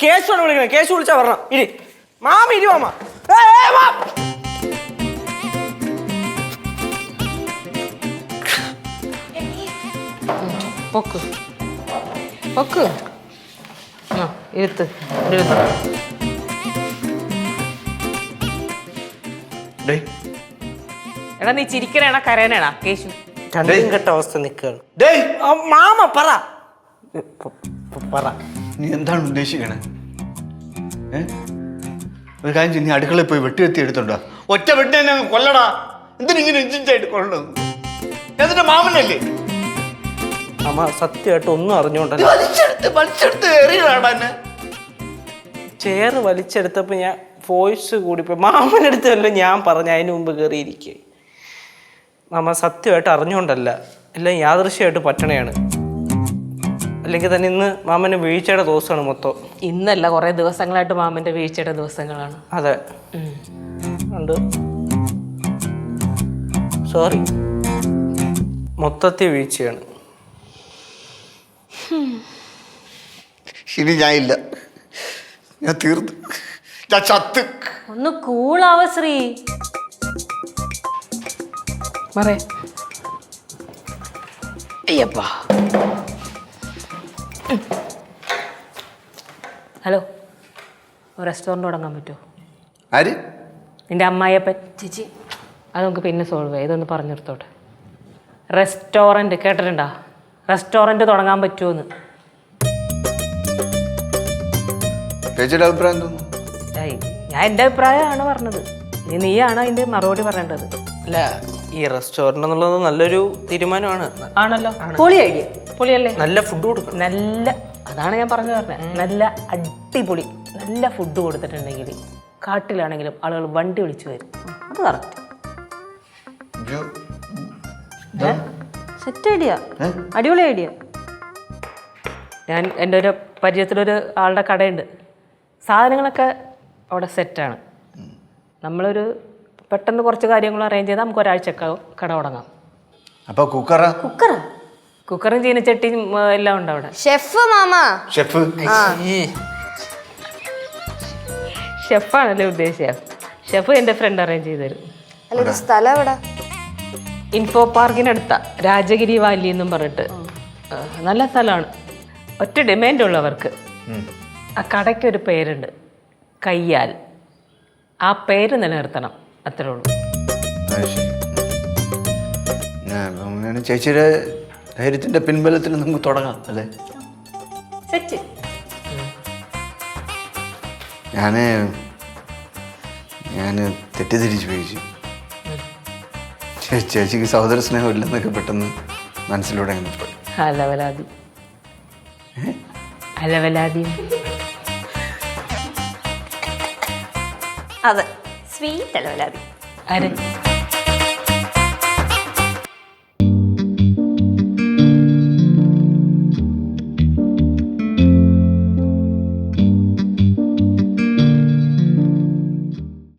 കേശുവാണ് വിളിക്കണേ. കേശു വിളിച്ചാ പറഞ്ഞ ഇരി മാമ ഇരി മാമ. പൊക്ക് പൊക്ക് ഇരുത്ത്. എടാ നീ ചിരിക്കണേണ കരയണേടാ കേശു? രണ്ടും കെട്ട അവസ്ഥ നിൽക്കുകയാണ്. മാമ പറ പറ, നീ എന്താണ് ഉദ്ദേശിക്കണേ? ഒരു കാര്യം ചെയ്യ്, നീ അടുക്കളയിൽ പോയി വെട്ടി എടുത്തോണ്ടോ. ഒറ്റ വെട്ടി തന്നെ കൊല്ലടാ. എന്തിനിങ്ങനെ ഇഞ്ചിഞ്ചായിട്ട് കൊല്ലണം? എന്നിട്ട് മാമനല്ലേ? അമ്മ സത്യമായിട്ട് ഒന്നും അറിഞ്ഞോണ്ടല്ല. ചെയറ് വലിച്ചെടുത്തപ്പോ ഞാൻ വോയിസ് കൂടിപ്പോയി. മാമനടുത്തല്ലോ ഞാൻ പറഞ്ഞ, അതിന് മുമ്പ് കയറിയിരിക്കുക. മാമ സത്യമായിട്ട് അറിഞ്ഞുകൊണ്ടല്ല, എല്ലാം യാദൃശ്യമായിട്ട് പറ്റണയാണ്. അല്ലെങ്കിൽ തന്നെ ഇന്ന് മാമന് വീഴ്ചയുടെ ദിവസമാണ് മൊത്തം. ഇന്നല്ല, കുറെ ദിവസങ്ങളായിട്ട് മാമന്റെ വീഴ്ചയുടെ ദിവസങ്ങളാണ്. അതെ ഉണ്ട്. സോറി, മൊത്തത്തിൽ വീഴ്ചയാണ്. ഇനി ഞാൻ ഇല്ല, ഞാൻ തീർന്നു, ഞാൻ ചത്ത്. ഒന്ന് കൂളാവ ശ്രീ. അയ്യപ്പാ. ഹലോ, റെസ്റ്റോറൻറ്റ് തുടങ്ങാൻ പറ്റുമോ? ആര്? നിന്റെ അമ്മായിയപ്പൻ. ചേച്ചി അത് നമുക്ക് പിന്നെ സോൾവ് ചെയ്യാം. ഇതൊന്ന് പറഞ്ഞെടുത്തോട്ടെ. റെസ്റ്റോറൻറ്റ് കേട്ടിട്ടുണ്ടോ? റെസ്റ്റോറൻറ്റ് തുടങ്ങാൻ പറ്റുമോന്ന്. ചേച്ചിയുടെ അഭിപ്രായം തോന്നുന്നു. ഞാൻ എൻ്റെ അഭിപ്രായമാണ് പറഞ്ഞത്. ഇനി നീയാണ് അതിൻ്റെ മറുപടി പറയേണ്ടത്. അല്ല, ഈ റെസ്റ്റോറൻറ്റ് എന്നുള്ളത് നല്ലൊരു തീരുമാനമാണ്. ആണല്ലോ, പൊളി ഐഡിയ. പൊളിയല്ലേ? നല്ല ഫുഡ് കൊടുക്കണം. നല്ല, അതാണ് ഞാൻ പറഞ്ഞു പറഞ്ഞത്. നല്ല അടിപൊളി നല്ല ഫുഡ് കൊടുത്തിട്ടുണ്ടെങ്കിൽ കാട്ടിലാണെങ്കിലും ആളുകൾ വണ്ടി വിളിച്ചു വരും. അത് കറക്റ്റ്. സെറ്റ് ഐഡിയ, അടിപൊളി ഐഡിയ. ഞാൻ എൻ്റെ ഒരു പരിചയത്തിലൊരു ആളുടെ കടയുണ്ട്. സാധനങ്ങളൊക്കെ അവിടെ സെറ്റാണ്. നമ്മളൊരു പെട്ടെന്ന് കുറച്ച് കാര്യങ്ങൾ അറേഞ്ച് ചെയ്താൽ നമുക്ക് ഒരാഴ്ചയൊക്കെ കട തുടങ്ങാം. അപ്പോൾ കുക്കറാ? കുക്കറും ചീനച്ചട്ടിയും എല്ലാം ഉണ്ട് അവിടെ. Chef mama. ഷെഫ് ഷെഫാണല്ലേ ഉദ്ദേശിച്ചത്? ഷെഫ് എൻ്റെ ഫ്രണ്ട് അറേഞ്ച് ചെയ്ത് തരും. അല്ല, സ്ഥലം എവിടെ? ഇൻഫോ പാർക്കിനടുത്താ, രാജഗിരി വാലി എന്നും പറഞ്ഞിട്ട്. നല്ല സ്ഥലമാണ്. ഒറ്റ ഡിമാൻഡ് ഉള്ളവർക്ക്. ആ കടയ്ക്കൊരു പേരുണ്ട്, കയ്യാൽ. ആ പേര് നിലനിർത്തണം, അത്രേ ഉള്ളൂ. ചേച്ചിയുടെ ധൈര്യത്തിന്റെ പിൻബലത്തിൽ നമുക്ക് തുടങ്ങാം അല്ലേ? സെറ്റ്. ഞാന് തെറ്റിദ്ധരിച്ചു പോയിച്ചു. ചേച്ചിക്ക് സഹോദര സ്നേഹം ഇല്ലെന്നൊക്കെ പെട്ടെന്ന് മനസ്സിലൂടെ അങ്ങനെ പോയി. അലവലാതി അലവലാതി. അതെ, സ്വീറ്റ് അലവലാതി. ആര്?